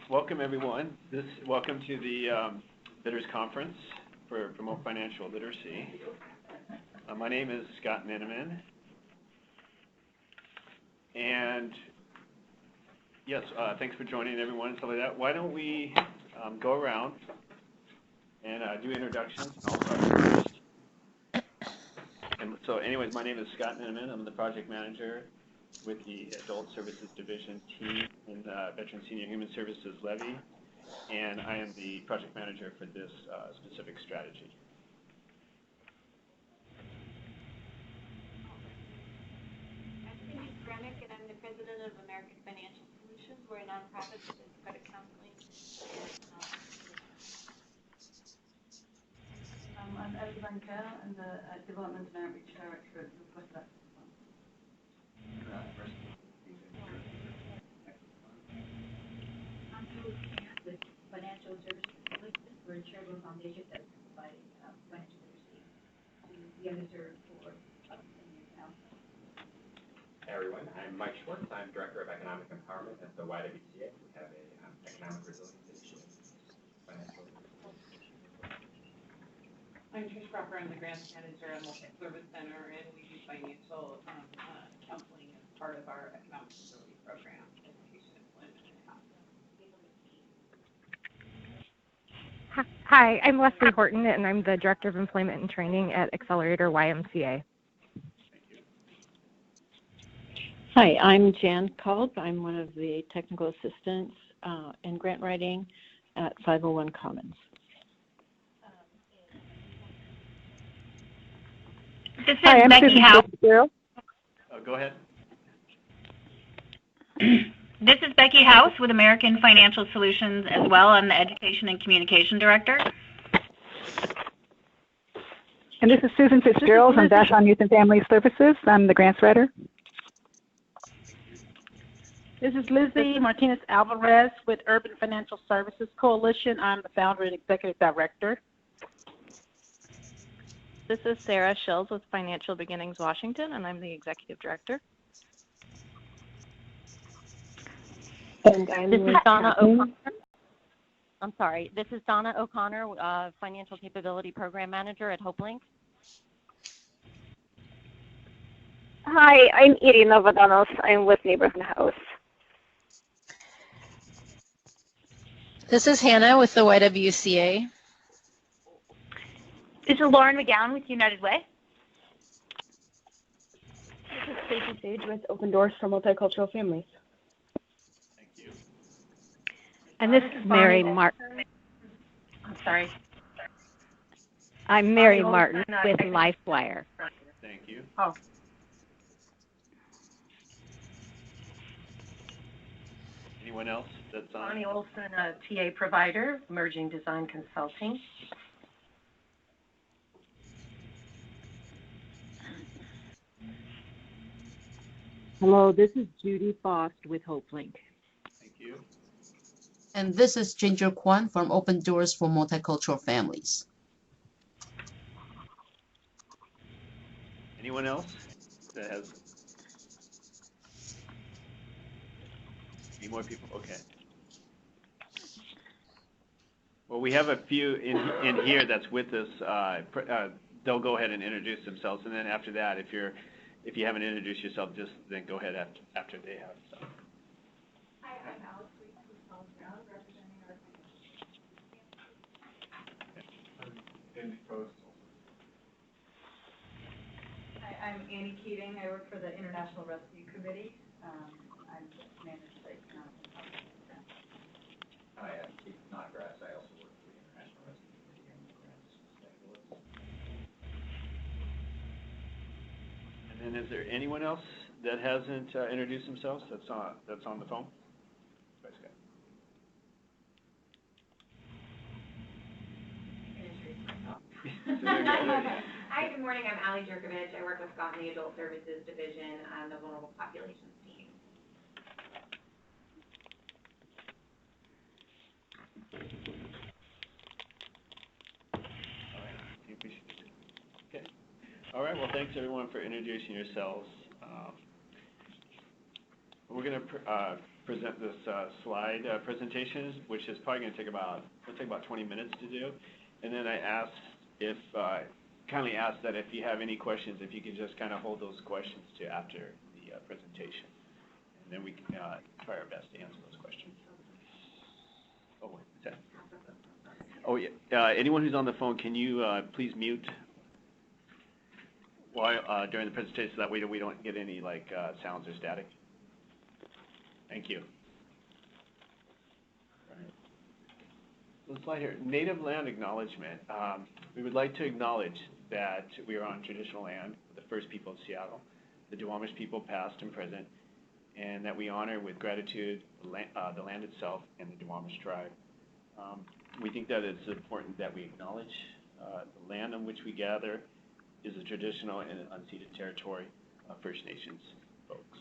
Welcome everyone. Welcome to the Bidders Conference for Promote Financial Literacy. My name is Scott Miniman, and yes, thanks for joining everyone and stuff like that. Why don't we go around and do introductions? And I'll start first. And so, anyways, my name is Scott Miniman. I'm the project manager with the Adult Services Division team in Veteran Senior Human Services Levy, and I am the project manager for this specific strategy. I'm Cindy Grenick, and I'm the president of American Financial Solutions. We're a nonprofit that does credit counseling. I'm Ellie Banker, and the Development and Outreach Director at Northwest Access Fund. I'm with Financial Services Solutions. We're a charitable foundation that provides financial literacy to the underserved for up to 10 years now. Hey everyone, I'm Mike Schwartz. I'm Director of Economic Empowerment at the YWCA. We have an economic resilience initiative. I'm Trish Cropper. I'm the grants manager at Multi-Service Center, and we do financial counseling as part of our economic stability program, education, employment, and housing. Hi, I'm Leslie Horton, and I'm the Director of Employment and Training at Accelerator YMCA. Hi, I'm Jan Kalb. I'm one of the technical assistants in grant writing at 501 Commons. This is Becky House. Go ahead. This is Becky House with American Financial Solutions as well. I'm the Education and Communication Director. And this is Susan Fitzgerald from Vashon Youth and Family Services. I'm the grants writer. This is Lizzie Martinez Alvarez with Urban Financial Services Coalition. I'm the founder and executive director. This is Sarah Schills with Financial Beginnings Washington, and I'm the executive director. And this is Donna O'Connor. I'm sorry. This is Donna O'Connor, Financial Capability Program Manager at HopeLink. Hi, I'm Irina Vadanos. I'm with Neighborhood House. This is Hannah with the YWCA. This is Lauren McGowan with United Way. This is Stacey Sage with Open Doors for Multicultural Families. Thank you. And this is Mary Martin. I'm sorry. I'm Mary Martin with LifeWire. Thank you. Oh. Anyone else that's on? Bonnie Olson, a TA provider, Emerging Design Consulting. Hello, this is Judy Fost with HopeLink. Thank you. And this is Ginger Kwan from Open Doors for Multicultural Families. Anyone else that has? Any more people? Okay. Well, we have a few in here that's with us. They'll go ahead and introduce themselves, and then after that, if you haven't introduced yourself, just then go ahead after they have stuff. Hi, I'm Alex Weeks with College Brown, representing our Hi, I'm Annie Keating. I work for the International Rescue Committee. I'm managed the economic empowerment. Hi, I'm Keith Snodgrass. I also work for the International Rescue Committee and the grants specialist. And then is there anyone else that hasn't introduced themselves that's on the phone? Hi, good morning. I'm Allie Jerkovich. I work with Scott in the Adult Services Division on the Vulnerable Populations team. Okay. All right. Well, thanks everyone for introducing yourselves. We're going to present this slide presentation, which is probably going to take about 20 minutes to do. And then I kindly ask that if you have any questions, if you can just kind of hold those questions to after the presentation. And then we can try our best to answer those questions. Oh, wait, is that? Oh, yeah. Anyone who's on the phone, can you please mute while during the presentation, so that way we don't get any sounds or static? Thank you. Right. So the slide here, native land acknowledgement. We would like to acknowledge that we are on traditional land with the first people of Seattle, the Duwamish people past and present, and that we honor with gratitude the land itself and the Duwamish tribe. We think that it's important that we acknowledge the land on which we gather is a traditional and unceded territory of First Nations folks.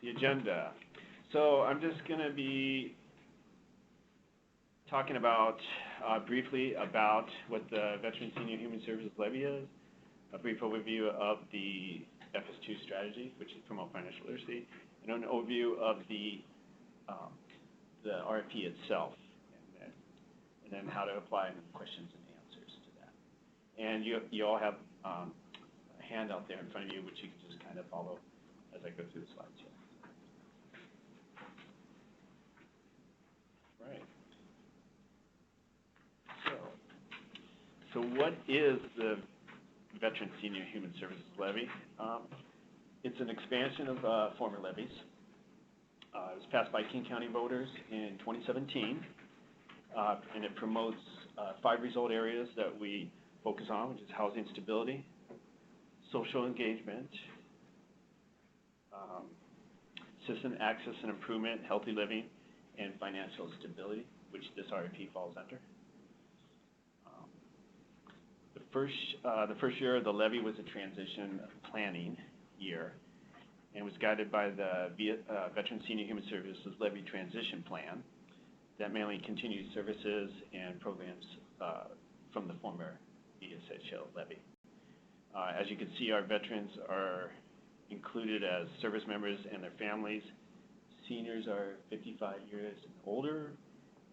The agenda. So I'm just going to be talking about briefly about what the Veteran Senior Human Services Levy is, a brief overview of the FS2 strategy, which is promote financial literacy, and an overview of the RFP itself, and then how to apply and questions and answers to that. And you all have a handout there in front of you, which you can just kind of follow as I go through the slides here. Right. So what is the Veteran Senior Human Services Levy? It's an expansion of former levies. It was passed by King County voters in 2017, and it promotes 5 result areas that we focus on, which is housing stability, social engagement, system access and improvement, healthy living, and financial stability, which this RFP falls under. The first year of the levy was a transition planning year, and was guided by the Veteran Senior Human Services Levy Transition Plan that mainly continues services and programs from the former VSHSL levy. As you can see, our veterans are included as service members and their families. Seniors are 55 years and older,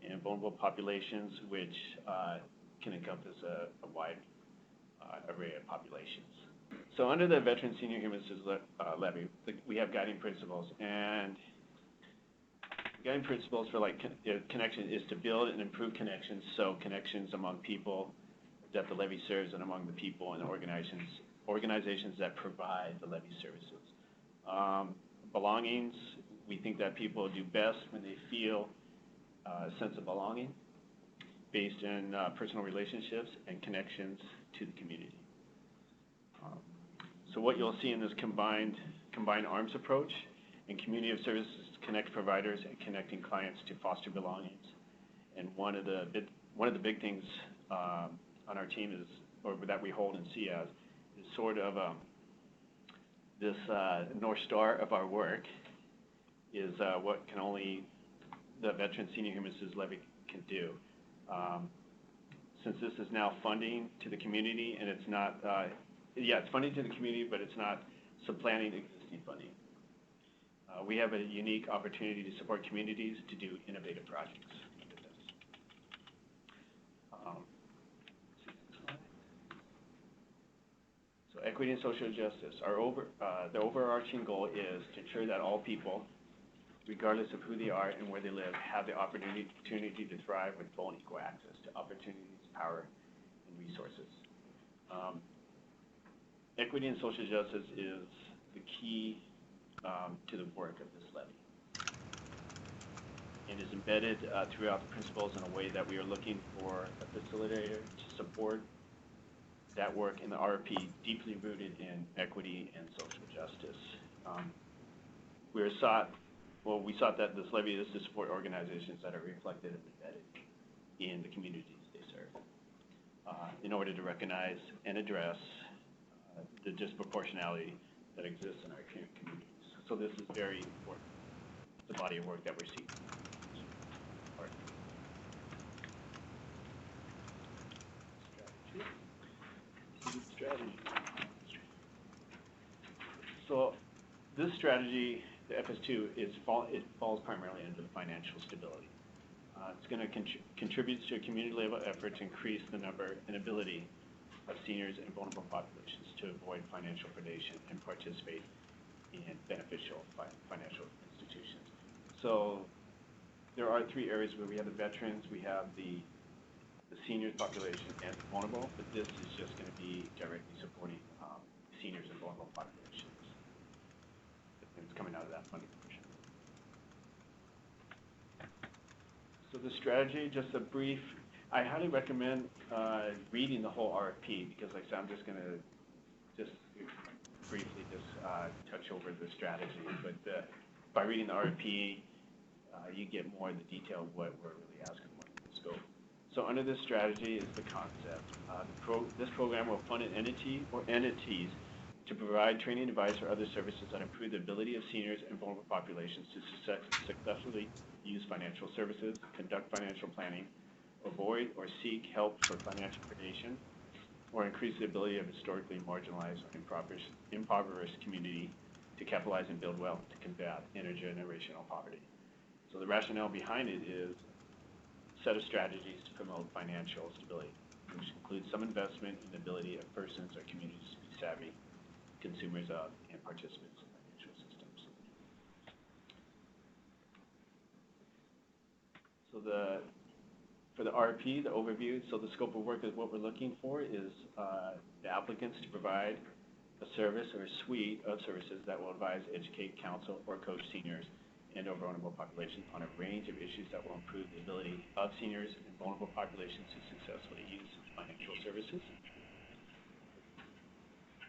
and vulnerable populations, which can encompass a wide array of populations. So under the Veteran Senior Human Services Levy, we have guiding principles, and guiding principles for connection is to build and improve connections, so connections among people that the levy serves and among the people and organizations that provide the levy services. Belongings, we think that people do best when they feel a sense of belonging based in personal relationships and connections to the community. So what you'll see in this combined arms approach and community of services connect providers and connecting clients to foster belongings. And one of the big things on our team is, or that we hold and see as, is sort of this North Star of our work is what can only the Veteran Senior Human Services Levy can do. Since this is now funding to the community, and it's not, it's funding to the community, but it's not supplanting existing funding. We have a unique opportunity to support communities to do innovative projects. So equity and social justice. The overarching goal is to ensure that all people, regardless of who they are and where they live, have the opportunity to thrive with full and equal access to opportunities, power, and resources. Equity and social justice is the key to the work of this levy, and is embedded throughout the principles in a way that we are looking for a facilitator to support that work in the RFP deeply rooted in equity and social justice. We sought that this levy is to support organizations that are reflected and embedded in the communities they serve in order to recognize and address the disproportionality that exists in our communities. So this is very important, the body of work that we're seeking. Strategy. So this strategy, the FS2, it falls primarily into financial stability. It's going to contribute to a community-level effort to increase the number and ability of seniors and vulnerable populations to avoid financial predation and participate in beneficial financial institutions. So there are three areas where we have the veterans, we have the seniors population, and the vulnerable, but this is just going to be directly supporting seniors and vulnerable populations. It's coming out of that funding portion. So the strategy, just a brief, I highly recommend reading the whole RFP because, like I said, I'm just going to briefly touch over the strategy. But by reading the RFP, you get more of the detail of what we're really asking for in the scope. So under this strategy is the concept. This program will fund an entity or entities to provide training, advice, or other services that improve the ability of seniors and vulnerable populations to successfully use financial services, conduct financial planning, avoid or seek help for financial predation, or increase the ability of historically marginalized or impoverished community to capitalize and build wealth to combat intergenerational poverty. So the rationale behind it is a set of strategies to promote financial stability, which includes some investment in the ability of persons or communities to be savvy consumers of and participants in financial systems. So for the RFP, the overview, so the scope of work is what we're looking for is the applicants to provide a service or a suite of services that will advise, educate, counsel, or coach seniors and or vulnerable populations on a range of issues that will improve the ability of seniors and vulnerable populations to successfully use financial services.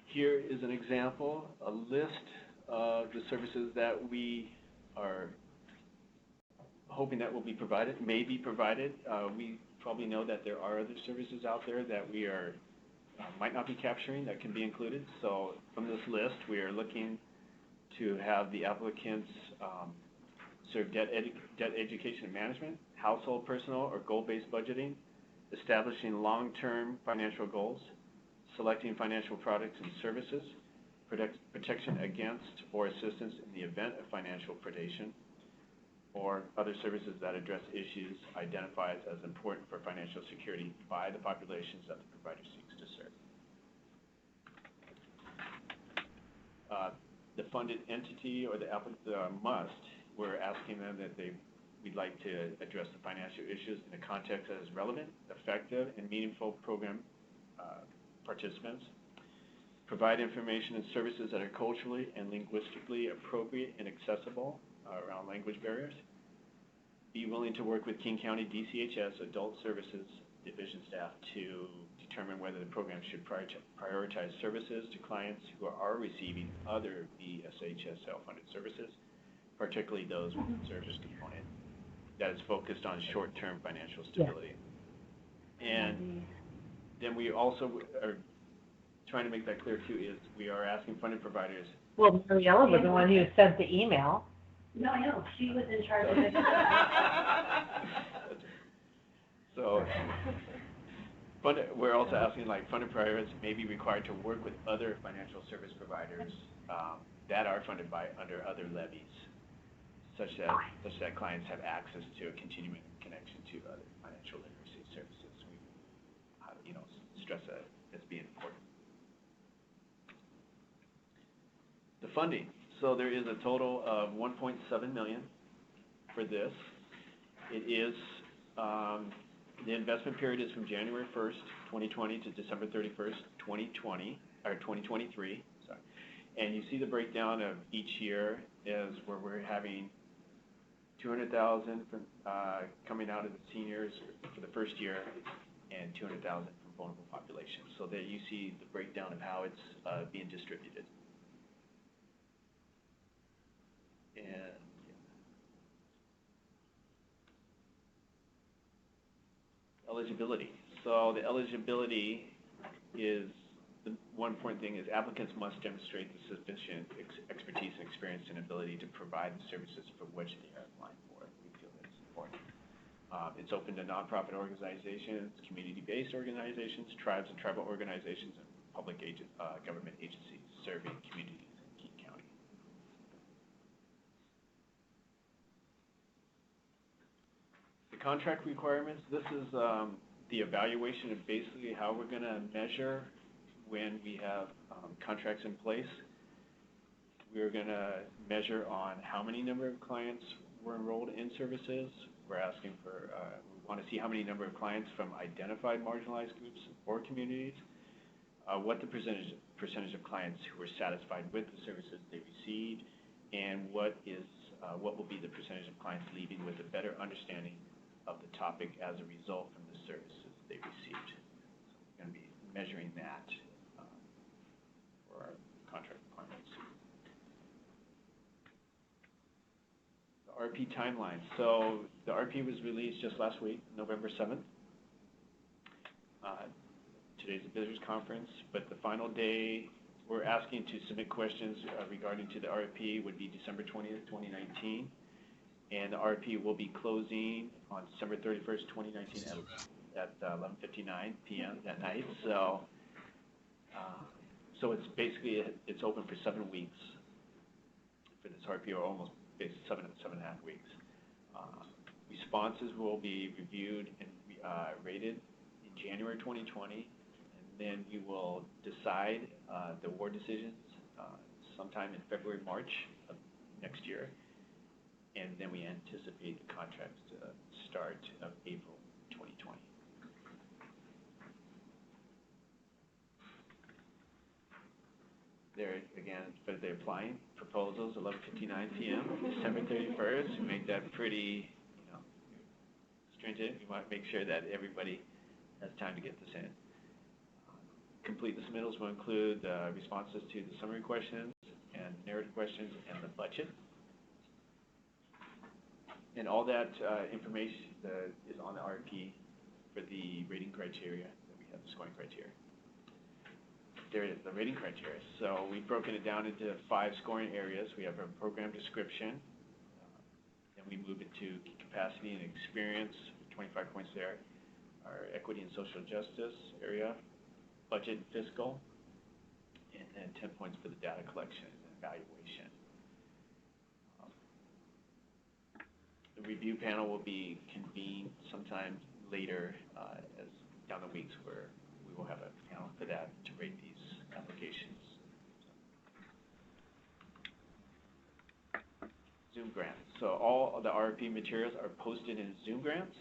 Here is an example, a list of the services that we are hoping that will be provided, may be provided. We probably know that there are other services out there that we are might not be capturing that can be included. So from this list, we are looking to have the applicants serve debt education and management, household, personal, or goal-based budgeting, establishing long-term financial goals, selecting financial products and services, protection against or assistance in the event of financial predation, or other services that address issues identified as important for financial security by the populations that the provider seeks to serve. The funded entity or the applicant must, we're asking them that we'd like to address the financial issues in a context that is relevant, effective, and meaningful program participants, provide information and services that are culturally and linguistically appropriate and accessible around language barriers, be willing to work with King County DCHS Adult Services Division staff to determine whether the program should prioritize services to clients who are receiving other VSHSL funded services, particularly those with a service component that is focused on short-term financial stability. And then we also are trying to make that clear too is we are asking funded providers. Well, Mariella was the one who sent the email. No, I know, she was in charge of it. So we're also asking like funded providers may be required to work with other financial service providers that are funded by under other levies, such that clients have access to a continuing connection to other financial literacy services. We stress that as being important. The funding. So there is a total of $1.7 million for this. It is the investment period is from January 1st, 2020 to December 31st, 2023. Sorry. And you see the breakdown of each year is where we're having $200,000 coming out of the seniors for the first year and $200,000 from vulnerable populations. So there you see the breakdown of how it's being distributed. And eligibility. So the eligibility is the one important thing is applicants must demonstrate the sufficient expertise and experience and ability to provide the services for which they are applying for. We feel that's important. It's open to nonprofit organizations, community-based organizations, tribes and tribal organizations, and public government agencies serving communities in King County. contract requirements, this is the evaluation of basically how we're going to measure when we have contracts in place. We're going to measure on how many number of clients were enrolled in services. We're asking for, we want to see how many number of clients from identified marginalized groups or communities, what the percentage of clients who were satisfied with the services they received, and what will be the percentage of clients leaving with a better understanding of the topic as a result from the services they received. So we're going to be measuring that for our contract requirements. The RP timeline. So the RP was released just last week, November 7th. Today's the Visitors Conference, but the final day we're asking to submit questions regarding to the RFP would be December 20th, 2019. And the RFP will be closing on December 31st, 2019 at 11:59 p.m. that night. So it's basically, it's open for 7 weeks for this RFP, or almost basically 7.5 weeks. Responses will be reviewed and rated in January 2020. Then we will decide the award decisions sometime in February, March of next year. And then we anticipate the contracts to start of April 2020. There again, but they're applying proposals 11:59 p.m. December 31st. We make that pretty, stringent. We want to make sure that everybody has time to get this in. Complete the submittals will include responses to the summary questions and narrative questions and the budget. And all that information is on the RFP for the rating criteria that we have, the scoring criteria. There is the rating criteria. So we've broken it down into 5 scoring areas. We have our program description. Then we move into capacity and experience, 25 points there. Our equity and social justice area, budget and fiscal, and then 10 points for the data collection and evaluation. The review panel will be convened sometime later as down the weeks, where we will have a panel for that to rate these applications. Zoom grants. So all of the RFP materials are posted in Zoom grants.